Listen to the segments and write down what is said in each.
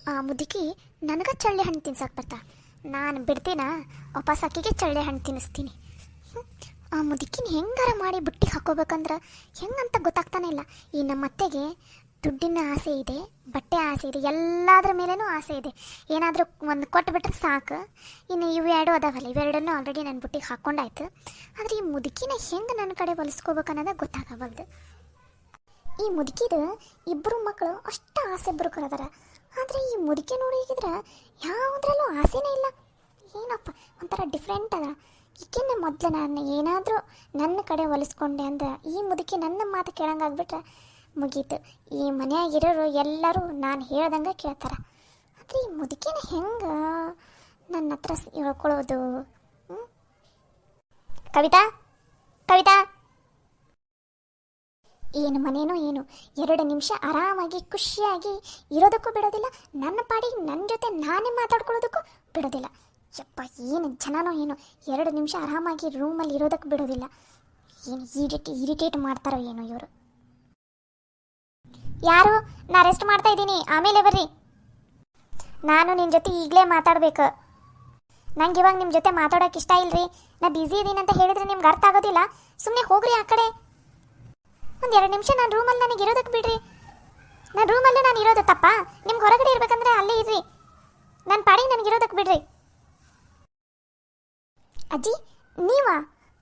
ಆ ಮುದುಕಿ ನನಗೆ ಚಳ್ಳೆ ಹಣ್ಣು ತಿನ್ಸಕ್ಕೆ ಬರ್ತಾ ನಾನು ಬಿಡ್ತೀನ ವಾಪಸ್ ಅಕ್ಕಿಗೆ ಚಳ್ಳೆ ಹಣ್ಣು ತಿನ್ನಿಸ್ತೀನಿ. ಆ ಮುದುಕಿನ ಹೆಂಗಾರ ಮಾಡಿ ಬುಟ್ಟಿಗೆ ಹಾಕೋಬೇಕಂದ್ರೆ ಹೆಂಗಂತ ಗೊತ್ತಾಗ್ತಾನೆ ಇಲ್ಲ. ಈ ನಮ್ಮ ಅತ್ತೆಗೆ ದುಡ್ಡಿನ ಆಸೆ ಇದೆ, ಬಟ್ಟೆ ಆಸೆ ಇದೆ, ಎಲ್ಲದ್ರ ಮೇಲೇನೂ ಆಸೆ ಇದೆ. ಏನಾದರೂ ಒಂದು ಕೊಟ್ಟುಬಿಟ್ರೆ ಸಾಕು. ಇನ್ನು ಇವು ಎರಡು ಅದಾವಲ್ಲ, ಇವೆರಡನ್ನೂ ಆಲ್ರೆಡಿ ನನ್ನ ಬುಟ್ಟಿಗೆ ಹಾಕ್ಕೊಂಡಾಯ್ತು. ಆದರೆ ಈ ಮುದುಕಿನ ಹೆಂಗೆ ನನ್ನ ಕಡೆ ಹೊಲಿಸ್ಕೋಬೇಕು ಅನ್ನೋದು ಗೊತ್ತಾಗಬಲ್ದು. ಈ ಮುದುಕಿದು ಇಬ್ಬರು ಮಕ್ಕಳು ಅಷ್ಟು ಆಸೆ ಬರುಕರದಾರ. ಆದರೆ ಈ ಮುದುಕಿ ನೋಡಿದ್ರೆ ಯಾವುದ್ರಲ್ಲೂ ಆಸೆನೇ ಇಲ್ಲ. ಏನಪ್ಪ ಒಂಥರ ಡಿಫ್ರೆಂಟ್ ಅದ. ಈಗಿನ ಮೊದಲು ನಾನು ಏನಾದರೂ ನನ್ನ ಕಡೆ ಹೊಲಿಸ್ಕೊಂಡೆ ಅಂದ್ರೆ ಈ ಮುದುಕಿ ನನ್ನ ಮಾತು ಕೇಳಂಗಾಗ್ಬಿಟ್ರೆ ಮುಗೀತು. ಈ ಮನೆಯಾಗಿರೋರು ಎಲ್ಲರೂ ನಾನು ಹೇಳ್ದಂಗೆ ಕೇಳ್ತಾರೆ. ಆದರೆ ಈ ಮುದುಕಿನ ಹೆಂಗೆ ನನ್ನ ಹತ್ರ ಹೇಳ್ಕೊಳ್ಳೋದು? ಕವಿತಾ ಕವಿತಾ, ಏನು ಮನೇನೋ ಏನು 2 ನಿಮಿಷ ಆರಾಮಾಗಿ ಖುಷಿಯಾಗಿ ಇರೋದಕ್ಕೂ ಬಿಡೋದಿಲ್ಲ, ನನ್ನ ಪಾಡಿಗೆ ನನ್ನ ಜೊತೆ ನಾನೇ ಮಾತಾಡ್ಕೊಳ್ಳೋದಕ್ಕೂ ಬಿಡೋದಿಲ್ಲ. ಯಪ್ಪ ಏನು ಜನನೋ ಏನು, 2 ನಿಮಿಷ ಆರಾಮಾಗಿ ರೂಮಲ್ಲಿ ಇರೋದಕ್ಕೂ ಬಿಡೋದಿಲ್ಲ. ಏನು ಇರಿಟೇಟ್ ಮಾಡ್ತಾರೋ ಏನೋ ಇವರು. ಯಾರು? ನಾ ರೆಸ್ಟ್ ಮಾಡ್ತಾ ಇದ್ದೀನಿ, ಆಮೇಲೆ ಬರ್ರಿ. ನಾನು ನಿನ್ನ ಜೊತೆ ಈಗಲೇ ಮಾತಾಡಬೇಕು. ನಂಗೆ ಇವಾಗ ನಿಮ್ಮ ಜೊತೆ ಮಾತಾಡೋಕೆ ಇಷ್ಟ ಇಲ್ಲರಿ. ನಾ ಬ್ಯುಸಿ ಇದ್ದೀನಿ ಅಂತ ಹೇಳಿದ್ರೆ ನಿಮ್ಗೆ ಅರ್ಥ ಆಗೋದಿಲ್ಲ. ಸುಮ್ಮನೆ ಹೋಗ್ರಿ ಆ ಕಡೆ. ಒಂದು 2 ನಿಮಿಷ ನಾನು ರೂಮಲ್ಲಿ ನನಗೆ ಇರೋದಕ್ಕೆ ಬಿಡ್ರಿ. ನಾನು ರೂಮಲ್ಲೇ ನಾನು ಇರೋದು ತಪ್ಪ? ನಿಮ್ಗೆ ಹೊರಗಡೆ ಇರ್ಬೇಕಂದ್ರೆ ಅಲ್ಲೇ ಇರ್ರಿ, ನನ್ನ ಪಾಡಿಗೆ ನನಗೆ ಇರೋದಕ್ಕೆ ಬಿಡ್ರಿ. ಅಜ್ಜಿ ನೀವಾ?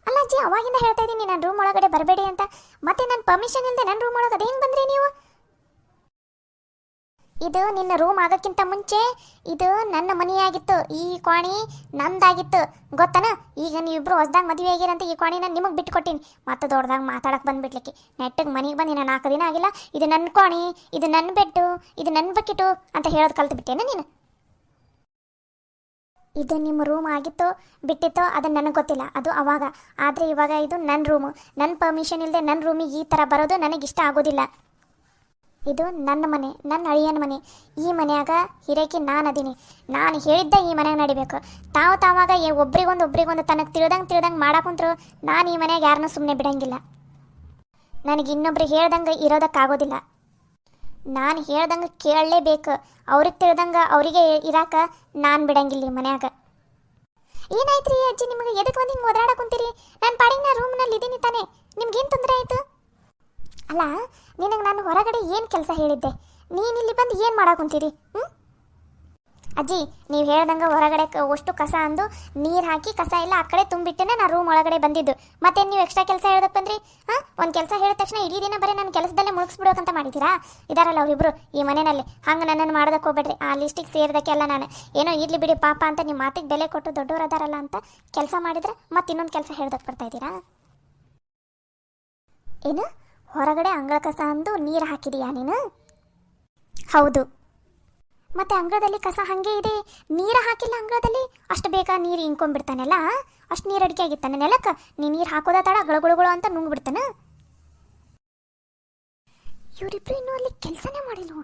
ಅಲ್ಲ ಅಜ್ಜಿ, ಅವಾಗಿಂದ ಹೇಳ್ತಾ ಇದ್ದೀನಿ ನಾನು ರೂಮ್ ಒಳಗಡೆ ಬರಬೇಡಿ ಅಂತ. ಮತ್ತೆ ನನ್ನ ಪರ್ಮಿಷನ್ ಇಲ್ಲದೆ ನನ್ನ ರೂಮ್ ಒಳಗೆ ಅದೇನು ಬಂದ್ರಿ ನೀವು? ಇದು ನಿನ್ನ ರೂಮ್ ಆಗೋಕ್ಕಿಂತ ಮುಂಚೆ ಇದು ನನ್ನ ಮನೆಯಾಗಿತ್ತು. ಈ ಕೋಣಿ ನಂದಾಗಿತ್ತು, ಗೊತ್ತನ? ಈಗ ನೀವಿಬ್ರು ಹೊಸದಾಗ ಮದುವೆ ಆಗಿರಂತ ಈ ಕೋಣಿನ ನಿಮಗೆ ಬಿಟ್ಕೊಟ್ಟಿನಿ. ಮತ್ತೆ ದೊಡ್ಡದಾಗ ಮಾತಾಡಕ್ಕೆ ಬಂದುಬಿಡ್ಲಿಕ್ಕೆ ನೆಟ್ಟಿಗೆ ಮನೆಗೆ ಬಂದು ನಾನು 4 ದಿನ ಆಗಿಲ್ಲ. ಇದು ನನ್ನ ಕೋಣಿ, ಇದು ನನ್ನ ಬೆಡ್ಡು, ಇದು ನನ್ನ ಬಕೆಟು ಅಂತ ಹೇಳೋದು ಕಲ್ತು ಬಿಟ್ಟೇನ ನೀನು? ಇದು ನಿಮ್ಮ ರೂಮ್ ಆಗಿತ್ತೋ ಬಿಟ್ಟಿತ್ತೋ ಅದನ್ನು ನನಗೆ ಗೊತ್ತಿಲ್ಲ, ಅದು ಅವಾಗ. ಆದರೆ ಇವಾಗ ಇದು ನನ್ನ ರೂಮು. ನನ್ನ ಪರ್ಮಿಷನ್ ಇಲ್ಲದೆ ನನ್ನ ರೂಮಿಗೆ ಈ ಥರ ಬರೋದು ನನಗಿಷ್ಟ ಆಗೋದಿಲ್ಲ. ಇದು ನನ್ನ ಮನೆ, ನನ್ನ ಅಳಿಯನ ಮನೆ. ಈ ಮನೆಯಾಗ ಹಿರೇಕಿ ನಾನು ಅದೀನಿ. ನಾನು ಹೇಳಿದ್ದ ಈ ಮನೆಯಾಗ ನಡಿಬೇಕು. ತಾವಾಗ ಒಬ್ರಿಗೊಂದು ತನಗೆ ತಿಳ್ದಂಗೆ ಮಾಡಾಕುಂತ್ರು ನಾನು ಈ ಮನೆಯಾಗ ಯಾರನ್ನೂ ಸುಮ್ಮನೆ ಬಿಡಂಗಿಲ್ಲ. ನನಗೆ ಇನ್ನೊಬ್ರಿಗೆ ಹೇಳ್ದಂಗೆ ಇರೋದಕ್ಕಾಗೋದಿಲ್ಲ. ನಾನು ಹೇಳ್ದಂಗೆ ಕೇಳಲೇಬೇಕು. ಅವ್ರಿಗೆ ತಿಳ್ದಂಗೆ ಅವರಿಗೆ ಇರಾಕ ನಾನು ಬಿಡಂಗಿಲ್ಲ ಈ ಮನ್ಯಾಗ. ಏನಾಯ್ತು ರೀ ಅಜ್ಜಿ, ನಿಮಗೆ ಎದಕ್ಕೆ ಬಂದು ಹಿಂಗೆ ಓದಾಡಕ್ಕೆ ಕುಂತೀರಿ? ನಾನು ಪಾಡಿಗೆ ನಾ ರೂಮ್ನಲ್ಲಿ ಇದ್ದೀನಿ ತಾನೆ, ನಿಮ್ಗೇನು ತೊಂದರೆ ಆಯಿತು? ಅಲ್ಲ, ನಿನಗೆ ನಾನು ಹೊರಗಡೆ ಏನು ಕೆಲಸ ಹೇಳಿದ್ದೆ? ನೀನು ಇಲ್ಲಿ ಬಂದು ಏನು ಮಾಡಕ್ಕೆ ಕುಂತೀರಿ? ಅಜ್ಜಿ ನೀವು ಹೇಳ್ದಂಗೆ ಹೊರಗಡೆ ಅಷ್ಟು ಕಸ ಅಂದು ನೀರು ಹಾಕಿ ಕಸ ಎಲ್ಲ ಆ ಕಡೆ ತುಂಬಿಟ್ಟೆ ನಾನು ರೂಮ್ ಒಳಗಡೆ ಬಂದಿದ್ದು. ಮತ್ತೆ ನೀವು ಎಕ್ಸ್ಟ್ರಾ ಕೆಲಸ ಹೇಳೋದಕ್ಕೆ ಬಂದ್ರಿ? ಒಂದು ಕೆಲಸ ಹೇಳಿದ ತಕ್ಷಣ ಇಡೀ ದಿನ ಬರೀ ನನ್ನ ಕೆಲಸದಲ್ಲೇ ಮುಗಿಸ್ಬಿಡೋಕಂತ ಮಾಡಿದ್ದೀರಾ? ಇದಾರಲ್ಲ ಅವರಿಬ್ಬರು ಈ ಮನೆಯಲ್ಲಿ, ಹಂಗೆ ನನ್ನನ್ನು ಮಾಡೋದಕ್ಕೆ ಹೋಗ್ಬೇಡ್ರಿ. ಆ ಲಿಸ್ಟಿಗೆ ಸೇರಿದಕ್ಕೆ ಎಲ್ಲ ನಾನು ಏನೋ ಇರಲಿ ಬಿಡಿ ಪಾಪ ಅಂತ ನಿಮ್ಮ ಮಾತಿಗೆ ಬೆಲೆ ಕೊಟ್ಟು ದೊಡ್ಡವರು ಅದಾರಲ್ಲ ಅಂತ ಕೆಲಸ ಮಾಡಿದರೆ ಮತ್ತೆ ಇನ್ನೊಂದು ಕೆಲಸ ಹೇಳೋದಕ್ಕೆ ಬರ್ತಾ ಇದ್ದೀರಾ? ಏನು ಹೊರಗಡೆ ಅಂಗಳ ಕಸ ಅಂದು ನೀರು ಹಾಕಿದೀಯಾ ನೀನು? ಹೌದು. ಮತ್ತೆ ಅಂಗಳದಲ್ಲಿ ಕಸ ಹಾಗೆ ಇದೆ, ನೀರು ಹಾಕಿಲ್ಲ ಅಂಗಳದಲ್ಲಿ. ಅಷ್ಟು ಬೇಕಾ ನೀರು ಹಿಂಕೊಂಡ್ಬಿಡ್ತಾನೆಲ್ಲ? ಅಷ್ಟು ನೀರು ಅಡಿಕೆ ಆಗಿತ್ತಾನೆ ನೆಲಕ್ಕೆ? ನೀರು ಹಾಕೋದ ತಡ ಗಳಗುಳುಗಳು ಅಂತ ನುಂಗ್ಬಿಡ್ತಾನೆ. ಇವರಿಬ್ರು ಇನ್ನೂ ಅಲ್ಲಿ ಕೆಲಸನೇ ಮಾಡಿಲ್ವ?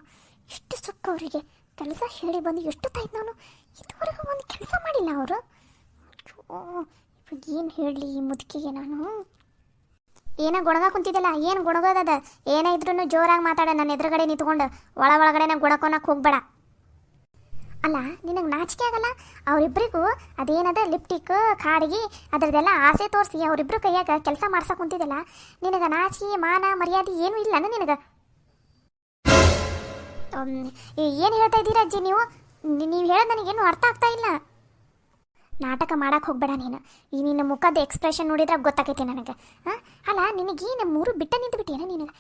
ಎಷ್ಟು ಸುಕ್ಕ ಅವರಿಗೆ. ಕೆಲಸ ಹೇಳಿ ಬಂದು ಎಷ್ಟೊತ್ತಾಯ್ತು, ನಾನು ಇದುವರೆಗೂ ಒಂದು ಕೆಲಸ ಮಾಡಿಲ್ಲ ಅವರು. ಏನು ಹೇಳಲಿ ಈ ಮುದುಕಿಗೆ ನಾನು? ಏನೋ ಗೊಣಗ ಕುಂತಿದ್ದಲ್ಲ, ಏನು ಗೊಣಗೋದದ? ಏನೇ ಇದ್ರೂ ಜೋರಾಗಿ ಮಾತಾಡ, ನನ್ನ ಎದುರುಗಡೆ ನಿಂತ್ಕೊಂಡು ಒಳಗಡೆ ನಂಗೆ ಗೊಣಕೋನಕ್ಕೆ ಹೋಗ್ಬೇಡ. ಅಲ್ಲ, ನಿನಗೆ ನಾಚಿಕೆ ಆಗಲ್ಲ? ಅವರಿಬ್ಬರಿಗೂ ಅದೇನದ ಲಿಪ್ಟಿಕ್ ಕಾಡಿಗೆ ಅದರದೆಲ್ಲ ಆಸೆ ತೋರಿಸಿ ಅವರಿಬ್ಬರು ಕೈಯಾಗ ಕೆಲಸ ಮಾಡ್ಸಕ್ಕೆ ಕುಂತಿದ್ದಲ್ಲ, ನಿನಗೆ ನಾಚಿಕೆ ಮಾನ ಮರ್ಯಾದೆ ಏನೂ ಇಲ್ಲ ನಿನಗೆ? ಏನು ಹೇಳ್ತಾ ಇದ್ದೀರಾ ಅಜ್ಜಿ ನೀವು? ನೀವು ಹೇಳೋದು ನನಗೇನು ಅರ್ಥ ಆಗ್ತಾ ಇಲ್ಲ. ನಾಟಕ ಮಾಡಕ್ಕೆ ಹೋಗ್ಬೇಡ ನೀನು. ಈ ನಿನ್ನ ಮುಖದ ಎಕ್ಸ್ಪ್ರೆಷನ್ ನೋಡಿದ್ರೆ ಗೊತ್ತಾಗೈತಿ ನನಗೆ. ಅಲ್ಲ, ನಿನಗೆ ನಮ್ಮ ಊರು ಬಿಟ್ಟ ನಿಂತು ಬಿಟ್ಟಿಯೇನ ನಿನಗೆ?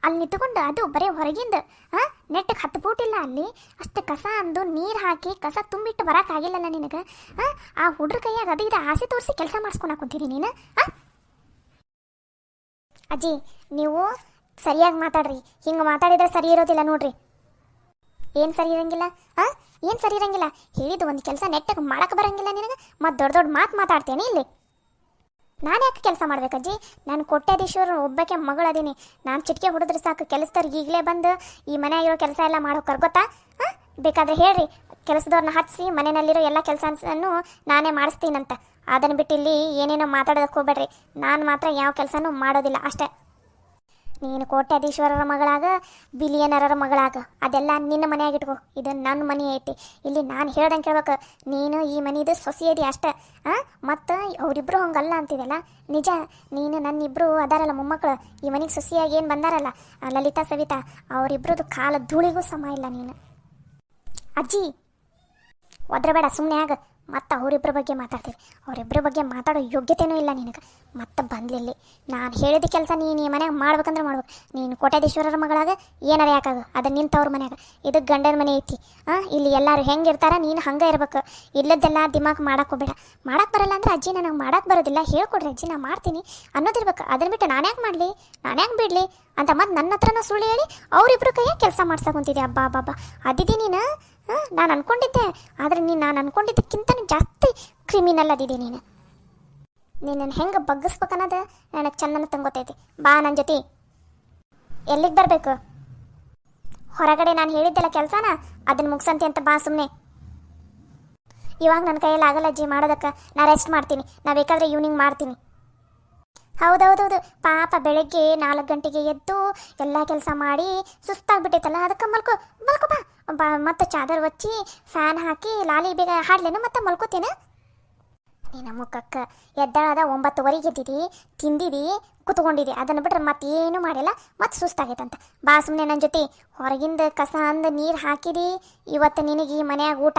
ಅಲ್ಲಿ ನಿಂತ್ಕೊಂಡು ಅದು ಬರೀ ಹೊರಗಿಂದ ನೆಟ್ಟಗೆ 10 ಫೂಟ್ ಇಲ್ಲ ಅಲ್ಲಿ ಅಷ್ಟು ಕಸ ಅಂದು ನೀರು ಹಾಕಿ ಕಸ ತುಂಬಿಟ್ಟು ಬರೋಕ್ಕಾಗಿಲ್ಲಲ್ಲ ನಿನಗೆ? ಆ ಹುಡ್ರ ಕೈಯಾಗ ಅದು ಇದು ಆಸೆ ತೋರಿಸಿ ಕೆಲಸ ಮಾಡಿಸ್ಕೊಳಕ್ಕೆ ಕುಂತೀರಿ ನೀನು? ಅಜ್ಜಿ ನೀವು ಸರಿಯಾಗಿ ಮಾತಾಡ್ರಿ. ಹಿಂಗೆ ಮಾತಾಡಿದ್ರೆ ಸರಿ ಇರೋದಿಲ್ಲ ನೋಡ್ರಿ. ಏನು ಸರಿ ಇರಂಗಿಲ್ಲ? ಏನು ಸರಿ ಇರಂಗಿಲ್ಲ? ಹೇಳಿದ್ದು ಒಂದು ಕೆಲಸ ನೆಟ್ಟಗೆ ಮಾಡಕ್ಕೆ ಬರಂಗಿಲ್ಲ ನಿನಗೆ, ಮತ್ತು ದೊಡ್ಡ ಮಾತು ಮಾತಾಡ್ತೇನೆ ಇಲ್ಲಿ. ನಾನು ಯಾಕೆ ಕೆಲಸ ಮಾಡ್ಬೇಕಜ್ಜಿ? ನಾನು ಕೋಟ್ಯಾಧೀಶ್ವರ ಒಬ್ಬಕ್ಕೆ ಮಗಳದೀನಿ. ನಾನು ಚಿಟಿಕೆ ಹೊಡೆದ್ರೆ ಸಾಕು ಕೆಲಸದವ್ರಿಗೆ ಈಗಲೇ ಬಂದು ಈ ಮನೆಯಾಗಿರೋ ಕೆಲಸ ಎಲ್ಲ ಮಾಡೋಕ್ಕಾರ್ ಗೊತ್ತಾ? ಬೇಕಾದರೆ ಹೇಳ್ರಿ, ಕೆಲಸದವ್ರನ್ನ ಹಚ್ಚಿಸಿ ಮನೆಯಲ್ಲಿರೋ ಎಲ್ಲ ಕೆಲಸನೂ ನಾನೇ ಮಾಡಿಸ್ತೀನಂತ. ಅದನ್ನು ಬಿಟ್ಟು ಇಲ್ಲಿ ಏನೇನೋ ಮಾತಾಡೋದಕ್ಕೆ ಹೋಗ್ಬೇಡ್ರಿ. ನಾನು ಮಾತ್ರ ಯಾವ ಕೆಲಸನೂ ಮಾಡೋದಿಲ್ಲ ಅಷ್ಟೇ. ನೀನು ಕೋಟ್ಯಾಧೀಶ್ವರರ ಮಗಳಾಗ ಬಿಲಿಯನರರ ಮಗಳಾಗ ಅದೆಲ್ಲ ನಿನ್ನ ಮನೆಯಾಗ ಇಟ್ಕೋ. ಇದು ನನ್ನ ಮನೆ ಐತಿ. ಇಲ್ಲಿ ನಾನು ಹೇಳ್ದಂಗೆ ಕೇಳ್ಬೇಕು. ನೀನು ಈ ಮನೆದು ಸೊಸೆ ಅದಿ ಅಷ್ಟೇ. ಮತ್ತು ಅವರಿಬ್ಬರು ಹಂಗಲ್ಲ ಅಂತಿದೆಲ್ಲ ನಿಜ. ನೀನು ನನ್ನಿಬ್ಬರು ಅದಾರಲ್ಲ ಮೊಮ್ಮಕ್ಕಳು, ಈ ಮನೆಗೆ ಸೊಸೆಯಾಗಿ ಏನು ಬಂದಾರಲ್ಲ ಲಲಿತಾ ಸವಿತಾ, ಅವರಿಬ್ಬರದು ಕಾಲ ಧೂಳಿಗೂ ಸಮ ಇಲ್ಲ ನೀನು. ಅಜ್ಜಿ ಒದ್ರಬೇಡ, ಸುಮ್ಮನೆ ಆಗ. ಮತ್ತು ಅವರಿಬ್ಬರ ಬಗ್ಗೆ ಮಾತಾಡ್ತೀವಿ. ಅವರಿಬ್ಬರ ಬಗ್ಗೆ ಮಾತಾಡೋ ಯೋಗ್ಯತೆಯೂ ಇಲ್ಲ ನಿನಗೆ. ಮತ್ತೆ ಬಂದ್ಲಿಲ್ಲಿ ನಾನು ಹೇಳಿದ ಕೆಲಸ ನೀನು ಈ ಮನ್ಯಾಗ ಮಾಡ್ಬೇಕಂದ್ರೆ ಮಾಡ್ಬೇಕು. ನೀನು ಕೋಟ್ಯಾಧೀಶ್ವರರ ಮಗಳಾಗ ಏನಾರ ಯಾಕಾಗ ಅದು ನಿಂತವ್ರ ಮನ್ಯಾಗ. ಇದು ಗಂಡನ ಮನೆ ಐತಿ. ಇಲ್ಲಿ ಎಲ್ಲರೂ ಹೆಂಗೆ ಇರ್ತಾರ, ನೀನು ಹಂಗೆ ಇರ್ಬೇಕು. ಇಲ್ಲದ್ದೆಲ್ಲ ದಿಮಾಕ್ ಮಾಡಕ್ಕೆ ಹೋಗ್ಬೇಡ. ಮಾಡಕ್ಕೆ ಬರಲ್ಲ ಅಂದ್ರೆ ಅಜ್ಜಿ ನನಗೆ ಮಾಡಕ್ಕೆ ಬರೋದಿಲ್ಲ, ಹೇಳ್ಕೊಡ್ರಿ ಅಜ್ಜಿ ನಾ ಮಾಡ್ತೀನಿ ಅನ್ನೋದಿರ್ಬೇಕು. ಅದನ್ನ ಬಿಟ್ಟು ನಾನ್ಯಾಕೆ ಮಾಡಲಿ, ನಾನ್ಯಾಕೆ ಬಿಡಲಿ ಅಂತ ಮತ್ತೆ ನನ್ನ ಹತ್ರನೂ ಸುಳ್ಳು ಹೇಳಿ ಅವರಿಬ್ರು ಕೈಯಾಗ ಕೆಲಸ ಮಾಡ್ಸಕೊಂತಿದ್ದೆ. ಹಬ್ಬ ಹಬ್ಬ ಅದಿದ್ದಿ ನೀನು. ನಾನು ಅನ್ಕೊಂಡಿದ್ದೆ, ಆದರೆ ನಾನು ಅನ್ಕೊಂಡಿದ್ದಕ್ಕಿಂತ ಜಾಸ್ತಿ ಕ್ರಿಮಿನಲ್ ಅದಿದೆ ನೀನು. ನಿನ್ನನ್ನು ಹೆಂಗೆ ಬಗ್ಗಿಸ್ಬೇಕನ್ನೋದು ನನಗೆ ಚಂದನ ತಂಗೊತ್ತೈತಿ. ಬಾ ನನ್ನ ಜೊತೆ. ಎಲ್ಲಿಗೆ ಬರಬೇಕು? ಹೊರಗಡೆ ನಾನು ಹೇಳಿದ್ದೆಲ್ಲ ಕೆಲಸನ ಅದನ್ನು ಮುಗಿಸಂತಿ ಅಂತ ಬಾ ಸುಮ್ಮನೆ. ಇವಾಗ ನನ್ನ ಕೈಯಲ್ಲಿ ಆಗಲ್ಲ ಅಜ್ಜಿ ಮಾಡೋದಕ್ಕೆ. ನಾ ರೆಸ್ಟ್ ಮಾಡ್ತೀನಿ. ನಾ ಬೇಕಾದರೆ ಈವ್ನಿಂಗ್ ಮಾಡ್ತೀನಿ. ಹೌದೌದೌದು, ಪಾಪ ಬೆಳಗ್ಗೆ 4 ಗಂಟೆಗೆ ಎದ್ದು ಎಲ್ಲ ಕೆಲಸ ಮಾಡಿ ಸುಸ್ತಾಗ್ಬಿಟ್ಟೈತಲ್ಲ, ಅದಕ್ಕೆ ಮಲ್ಕೋ ಬಾ. ಮತ್ತೆ ಚಾದರ್ ಒಚ್ಚಿ ಫ್ಯಾನ್ ಹಾಕಿ ಲಾಲಿ ಬೇಗ ಹಾಡ್ಲೇನು ಮತ್ತೆ ಮಲ್ಕೋತೇನೆ. ನಿನ್ನ ಮುಖಕ್ಕೆ ಎದ್ದಾಳದ 9:15 ಎದ್ದಿದಿ, ತಿಂದಿದಿ, ಕುತ್ಕೊಂಡಿದ್ದಿ. ಅದನ್ನು ಬಿಟ್ರೆ ಮತ್ತೇನು ಮಾಡಿಲ್ಲ. ಮತ್ತೆ ಸುಸ್ತಾಗೈತಂತ. ಬಾ ಸುಮ್ಮನೆ ನನ್ನ ಜೊತೆ. ಹೊರಗಿಂದ ಕಸ ಅಂದು ನೀರು ಹಾಕಿದಿ. ಇವತ್ತು ನಿನಗೆ ಈ ಮನ್ಯಾಗ ಊಟ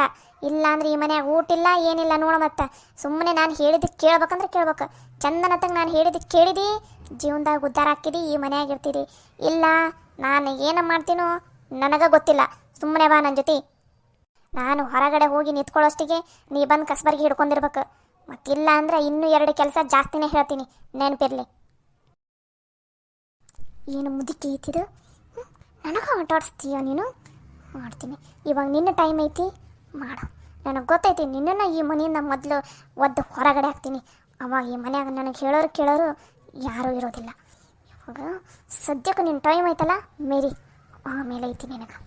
ಇಲ್ಲ ಅಂದ್ರೆ ಈ ಮನ್ಯಾಗ ಊಟ ಇಲ್ಲ, ಏನಿಲ್ಲ ನೋಡ. ಮತ್ತೆ ಸುಮ್ಮನೆ ನಾನು ಹೇಳಿದ್ದಕ್ಕೆ ಕೇಳ್ಬೇಕಂದ್ರೆ ಕೇಳ್ಬೇಕು. ಚಂದನತ್ತಂಗೆ ನಾನು ಹೇಳಿದ್ದಕ್ಕೆ ಕೇಳಿದಿ, ಜೀವನದಾಗ ಉದ್ಧಾರ ಹಾಕಿದಿ, ಈ ಮನ್ಯಾಗ ಇರ್ತಿದಿ. ಇಲ್ಲ ನಾನು ಏನು ಮಾಡ್ತೀನೋ ನನಗೆ ಗೊತ್ತಿಲ್ಲ. ಸುಮ್ಮನೆ ಬಾ ನನ್ನ ಜೊತೆ. ನಾನು ಹೊರಗಡೆ ಹೋಗಿ ನಿಂತ್ಕೊಳ್ಳೋಷ್ಟಿಗೆ ನೀ ಬಂದು ಕಸ್ಬರ್ಗಿ ಹಿಡ್ಕೊಂಡಿರ್ಬೇಕು. ಮತ್ತಿಲ್ಲ ಅಂದ್ರೆ ಇನ್ನೂ 2 ಕೆಲಸ ಜಾಸ್ತಿನೇ ಹೇಳ್ತೀನಿ, ನೆನಪಿರಲಿ. ಏನು ಮುದುಕಿ ಐತಿದು, ನನಗೆ ಆಟಾಡಿಸ್ತೀಯ ನೀನು? ಮಾಡ್ತೀನಿ. ಇವಾಗ ನಿನ್ನ ಟೈಮ್ ಐತಿ, ಮಾಡು. ನನಗೆ ಗೊತ್ತೈತಿ ನಿನ್ನನ್ನು ಈ ಮನೆಯಿಂದ ಮೊದಲು ಒದ್ದು ಹೊರಗಡೆ ಹಾಕ್ತೀನಿ. ಅವಾಗ ಈ ಮನ್ಯಾಗ ನನಗೆ ಕೇಳೋರು ಯಾರೂ ಇರೋದಿಲ್ಲ. ಇವಾಗ ಸದ್ಯಕ್ಕೆ ನಿನ್ನ ಟೈಮ್ ಐತಲ್ಲ ಮೇರಿ, ಆಮೇಲೆ ಐತಿ ನಿನಗೆ.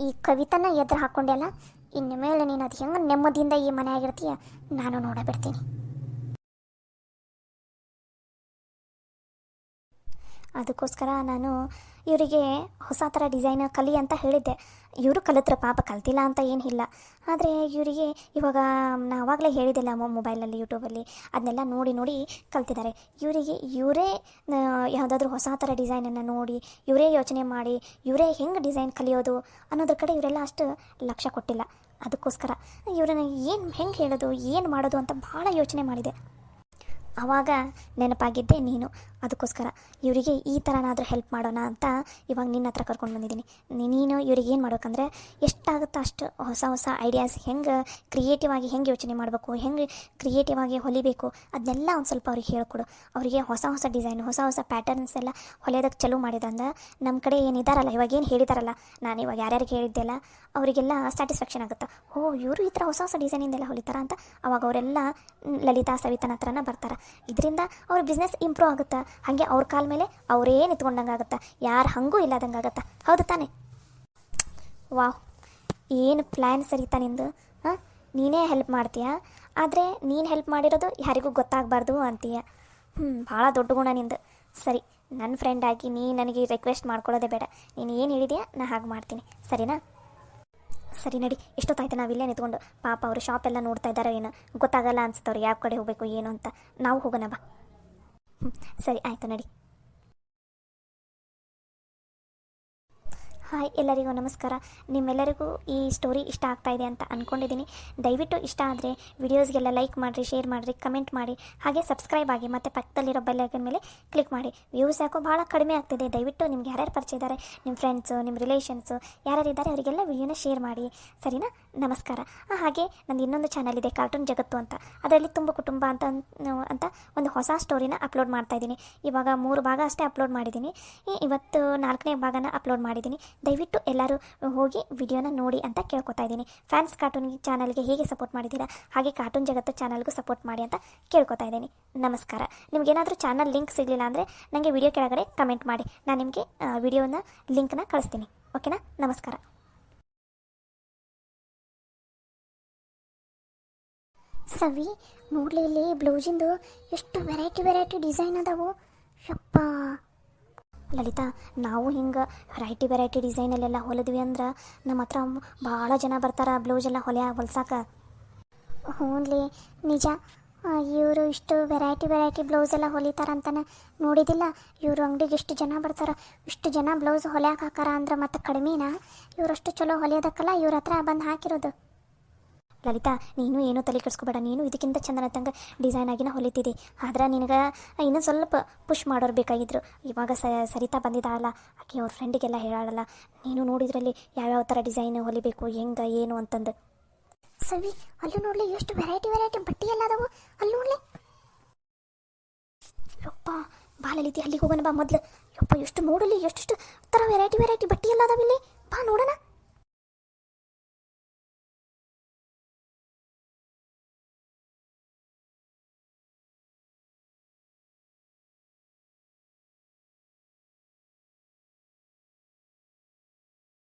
ಈ ಕವಿತನ ಎದುರು ಹಾಕ್ಕೊಂಡೆಲ್ಲ, ಇನ್ನು ಮೇಲೆ ನೀನು ಅದು ಹೆಂಗೆ ನೆಮ್ಮದಿಯಿಂದ ಈ ಮನೆ ಆಗಿರ್ತೀಯ ನಾನು ನೋಡಬಿಡ್ತೀನಿ. ಅದಕ್ಕೋಸ್ಕರ ನಾನು ಇವರಿಗೆ ಹೊಸ ಥರ ಡಿಸೈನ್ ಕಲಿ ಅಂತ ಹೇಳಿದ್ದೆ. ಇವರು ಕಲಿತ್ರ, ಪಾಪ ಕಲ್ತಿಲ್ಲ ಅಂತ ಏನಿಲ್ಲ. ಆದರೆ ಇವರಿಗೆ ಇವಾಗ ನಾ ಆವಾಗಲೇ ಹೇಳಿದ್ದಿಲ್ಲ, ಮೊಬೈಲಲ್ಲಿ ಯೂಟ್ಯೂಬಲ್ಲಿ ಅದನ್ನೆಲ್ಲ ನೋಡಿ ಕಲ್ತಿದ್ದಾರೆ. ಇವರೇ ಯಾವುದಾದ್ರೂ ಹೊಸ ಥರ ಡಿಸೈನನ್ನು ನೋಡಿ ಇವರೇ ಯೋಚನೆ ಮಾಡಿ ಇವರೇ ಹೆಂಗೆ ಡಿಸೈನ್ ಕಲಿಯೋದು ಅನ್ನೋದ್ರ ಕಡೆ ಇವರೆಲ್ಲ ಅಷ್ಟು ಲಕ್ಷ್ಯ ಕೊಟ್ಟಿಲ್ಲ. ಅದಕ್ಕೋಸ್ಕರ ಇವರನ್ನು ಹೆಂಗೆ ಹೇಳೋದು, ಏನು ಮಾಡೋದು ಅಂತ ಭಾಳ ಯೋಚನೆ ಮಾಡಿದೆ. ಆವಾಗ ನೆನಪಾಗಿದ್ದೆ ನೀನು. ಅದಕ್ಕೋಸ್ಕರ ಇವರಿಗೆ ಈ ಥರನಾದರೂ ಹೆಲ್ಪ್ ಮಾಡೋಣ ಅಂತ ಇವಾಗ ನಿನ್ನ ಹತ್ರ ಕರ್ಕೊಂಡು ಬಂದಿದ್ದೀನಿ. ನೀನು ಇವ್ರಿಗೆ ಏನು ಮಾಡ್ಬೇಕಂದ್ರೆ ಎಷ್ಟಾಗುತ್ತೋ ಅಷ್ಟು ಹೊಸ ಐಡಿಯಾಸ್ ಹೆಂಗೆ ಕ್ರಿಯೇಟಿವ್ ಆಗಿ ಹೆಂಗೆ ಯೋಚನೆ ಮಾಡಬೇಕು, ಹೆಂಗೆ ಕ್ರಿಯೇಟಿವ್ ಆಗಿ ಹೊಲಿಬೇಕು ಅದನ್ನೆಲ್ಲ ಒಂದು ಸ್ವಲ್ಪ ಅವ್ರಿಗೆ ಹೇಳ್ಕೊಡು. ಅವರಿಗೆ ಹೊಸ ಡಿಸೈನ್, ಹೊಸ ಪ್ಯಾಟರ್ನ್ಸ್ ಎಲ್ಲ ಹೊಲಿಯೋದಕ್ಕೆ ಚಲೋ ಮಾಡಿದಂದ್ರೆ ನಮ್ಮ ಕಡೆ ಏನಿದಾರಲ್ಲ, ಇವಾಗೇನು ಹೇಳಿದಾರಲ್ಲ, ನಾನು ಇವಾಗ ಯಾರ್ಯಾರಿಗೆ ಹೇಳಿದ್ದೆಲ್ಲ ಅವರಿಗೆಲ್ಲ ಸ್ಯಾಟಿಸ್ಫ್ಯಾಕ್ಷನ್ ಆಗುತ್ತೆ. ಇವರು ಈ ಥರ ಹೊಸ ಡಿಸೈನಿಂದೆಲ್ಲ ಹೊಲಿತಾರ ಅಂತ. ಅವಾಗ ಅವರೆಲ್ಲ ಲಲಿತಾ ಸವಿತನ ಹತ್ರನ ಬರ್ತಾರೆ. ಇದರಿಂದ ಅವ್ರ ಬಿಸ್ನೆಸ್ ಇಂಪ್ರೂವ್ ಆಗುತ್ತೆ. ಹಾಗೆ ಅವ್ರ ಕಾಲ ಮೇಲೆ ಅವರೇ ನಿಂತ್ಕೊಂಡಂಗೆ ಆಗುತ್ತೆ, ಯಾರು ಹಂಗೂ ಇಲ್ಲದಂಗೆ ಆಗುತ್ತೆ. ಹೌದು ತಾನೆ? ವಾವ್, ಏನು ಪ್ಲ್ಯಾನ್ ಸರಿತಾ ನಿಂದು. ನೀನೇ ಹೆಲ್ಪ್ ಮಾಡ್ತೀಯ, ಆದರೆ ನೀನು ಹೆಲ್ಪ್ ಮಾಡಿರೋದು ಯಾರಿಗೂ ಗೊತ್ತಾಗಬಾರ್ದು ಅಂತೀಯ. ಭಾಳ ದೊಡ್ಡ ಗುಣ ನಿಂದು. ಸರಿ, ನನ್ನ ಫ್ರೆಂಡ್ ಆಗಿ ನೀ ನನಗೆ ರಿಕ್ವೆಸ್ಟ್ ಮಾಡ್ಕೊಳ್ಳೋದೇ ಬೇಡ. ನೀನು ಏನು ಹೇಳಿದೆಯಾ ನಾ ಹಾಗೆ ಮಾಡ್ತೀನಿ, ಸರಿನಾ? ಸರಿ ನಡಿ. ಎಷ್ಟೊತ್ತಾಯ್ತು ನಾವಿಲ್ಲೇ ನಿಂತ್ಕೊಂಡು. ಪಾಪ ಅವರು ಶಾಪೆಲ್ಲ ನೋಡ್ತಾ ಇದ್ದಾರೋ ಏನೋ, ಗೊತ್ತಾಗಲ್ಲ ಅನ್ಸುತ್ತೆ ಅವ್ರು ಯಾವ ಕಡೆ ಹೋಗಬೇಕು ಏನು ಅಂತ. ನಾವು ಹೋಗೋಣ ಬಾ. ಸರಿ ಆಯಿತು ನಡಿ. ಹಾಯ್ ಎಲ್ಲರಿಗೂ ನಮಸ್ಕಾರ. ನಿಮ್ಮೆಲ್ಲರಿಗೂ ಈ ಸ್ಟೋರಿ ಇಷ್ಟ ಆಗ್ತಾಯಿದೆ ಅಂತ ಅಂದ್ಕೊಂಡಿದ್ದೀನಿ. ದಯವಿಟ್ಟು ಇಷ್ಟ ಆದರೆ ವಿಡಿಯೋಸ್ಗೆಲ್ಲ ಲೈಕ್ ಮಾಡಿರಿ, ಶೇರ್ ಮಾಡಿರಿ, ಕಮೆಂಟ್ ಮಾಡಿ, ಹಾಗೆ ಸಬ್ಸ್ಕ್ರೈಬ್ ಆಗಿ ಮತ್ತು ಪಕ್ಕದಲ್ಲಿರೋ ಬೆಲ್ ಐಕನ್ ಮೇಲೆ ಕ್ಲಿಕ್ ಮಾಡಿ. ವ್ಯೂಸ್ ಯಾಕೋ ಭಾಳ ಕಡಿಮೆ ಆಗ್ತಿದೆ. ದಯವಿಟ್ಟು ನಿಮ್ಗೆ ಯಾರ್ಯಾರು ಪರಿಚಯ ಇದ್ದಾರೆ, ನಿಮ್ಮ ಫ್ರೆಂಡ್ಸು, ನಿಮ್ಮ ರಿಲೇಷನ್ಸು ಯಾರ್ಯಾರಿದ್ದಾರೆ ಅವರಿಗೆಲ್ಲ ವಿಡಿಯೋನ ಶೇರ್ ಮಾಡಿ, ಸರಿನಾ? ನಮಸ್ಕಾರ. ಹಾಗೆ ನಂದು ಇನ್ನೊಂದು ಚಾನಲ್ ಇದೆ, ಕಾರ್ಟೂನ್ ಜಗತ್ತು ಅಂತ. ಅದರಲ್ಲಿ ತುಂಬ ಕುಟುಂಬ ಅಂತ ಒಂದು ಹೊಸ ಸ್ಟೋರಿನ ಅಪ್ಲೋಡ್ ಮಾಡ್ತಾಯಿದ್ದೀನಿ. ಇವಾಗ 3 ಭಾಗ ಅಷ್ಟೇ ಅಪ್ಲೋಡ್ ಮಾಡಿದ್ದೀನಿ. ಇವತ್ತು 4ನೇ ಭಾಗನ ಅಪ್ಲೋಡ್ ಮಾಡಿದ್ದೀನಿ. ದಯವಿಟ್ಟು ಎಲ್ಲರೂ ಹೋಗಿ ವಿಡಿಯೋನ ನೋಡಿ ಅಂತ ಕೇಳ್ಕೊತಾ ಇದ್ದೀನಿ. ಫ್ಯಾನ್ಸ್ ಕಾರ್ಟೂನ್ ಚಾನಲ್ಗೆ ಹೇಗೆ ಸಪೋರ್ಟ್ ಮಾಡಿದ್ದೀರಾ ಹಾಗೆ ಕಾರ್ಟೂನ್ ಜಗತ್ತು ಚಾನಲ್ಗೂ ಸಪೋರ್ಟ್ ಮಾಡಿ ಅಂತ ಕೇಳ್ಕೊತಾ ಇದ್ದೀನಿ. ನಮಸ್ಕಾರ. ನಿಮಗೇನಾದರೂ ಚಾನಲ್ ಲಿಂಕ್ ಸಿಗಲಿಲ್ಲ ಅಂದರೆ ನನಗೆ ವಿಡಿಯೋ ಕೆಳಗಡೆ ಕಮೆಂಟ್ ಮಾಡಿ, ನಾನು ನಿಮಗೆ ವಿಡಿಯೋನ ಲಿಂಕ್ನ ಕಳಿಸ್ತೀನಿ. ಓಕೆನಾ? ನಮಸ್ಕಾರ. ಸವಿ, ನೋಡಲಿ ಇಲ್ಲಿ ಬ್ಲೌಸಿಂದು ಎಷ್ಟು ವೆರೈಟಿ ಡಿಸೈನ್ ಅದಾವು. ಯಪ್ಪ, ಲಲಿತಾ, ನಾವು ಹಿಂಗೆ ವೆರೈಟಿ ಡಿಸೈನಲ್ಲೆಲ್ಲ ಹೊಲಿದ್ವಿ ಅಂದ್ರೆ ನಮ್ಮ ಹತ್ರ ಭಾಳ ಜನ ಬರ್ತಾರೆ ಬ್ಲೌಸ್ ಎಲ್ಲ ಹೊಲ್ಸಾಕ. ಹ್ಞೂನ್ಲಿ ನಿಜ. ಇವರು ಇಷ್ಟು ವೆರೈಟಿ ಬ್ಲೌಸ್ ಎಲ್ಲ ಹೊಲಿತಾರಂತಾನೆ ನೋಡಿದಿಲ್ಲ. ಇವರು ಅಂಗಡಿಗೆ ಎಷ್ಟು ಜನ ಬರ್ತಾರೆ, ಇಷ್ಟು ಜನ ಬ್ಲೌಸ್ ಹೊಲಿಯಾಕೆ ಹಾಕಾರ ಅಂದ್ರೆ ಮತ್ತೆ ಕಡಿಮೆನಾ? ಇವರಷ್ಟು ಚಲೋ ಹೊಲಿಯೋದಕ್ಕಲ್ಲ ಇವ್ರ ಹತ್ರ ಬಂದು ಹಾಕಿರೋದು. ಲಲಿತಾ, ನೀನು ಏನೂ ತಲೆ ಕೆಡಿಸ್ಕೋಬೇಡ. ನೀನು ಇದಕ್ಕಿಂತ ಚಂದನ ತಂಗ ಡಿಸೈನ್ ಆಗಿನ ಹೊಲಿತಿದ್ದಿ. ಆದ್ರೆ ನಿನಗೆ ಇನ್ನೂ ಸ್ವಲ್ಪ ಪುಷ್ ಮಾಡೋರು ಬೇಕಾಗಿದ್ರು. ಇವಾಗ ಸರಿತಾ ಬಂದಿದ್ದಾಳಲ್ಲ, ಆಕೆ ಅವ್ರ ಫ್ರೆಂಡಿಗೆಲ್ಲ ಹೇಳಾಳಲ್ಲ, ನೀನು ನೋಡಿದ್ರಲ್ಲಿ ಯಾವ್ಯಾವ ಥರ ಡಿಸೈನ್ ಹೊಲಿಬೇಕು ಹೆಂಗೆ ಏನು ಅಂತಂದು. ಸವಿ, ಅಲ್ಲೂ ನೋಡಲಿ ಎಷ್ಟು ವೆರೈಟಿ ಬಟ್ಟೆ ಎಲ್ಲ ಅದಾವು. ಅಲ್ಲಿ ನೋಡಲಿ. ಯಪ್ಪ, ಬಾ ಲಲಿತಿ, ಅಲ್ಲಿಗೆ ಹೋಗೋಣ ಬಾ ಮೊದಲು. ಯಪ್ಪ, ಎಷ್ಟು ನೋಡಲಿ, ಎಷ್ಟು ಥರ ವೆರೈಟಿ ಬಟ್ಟೆ ಎಲ್ಲ ಅದಾವಿಲ್ಲಿ. ಬಾ ನೋಡೋಣ.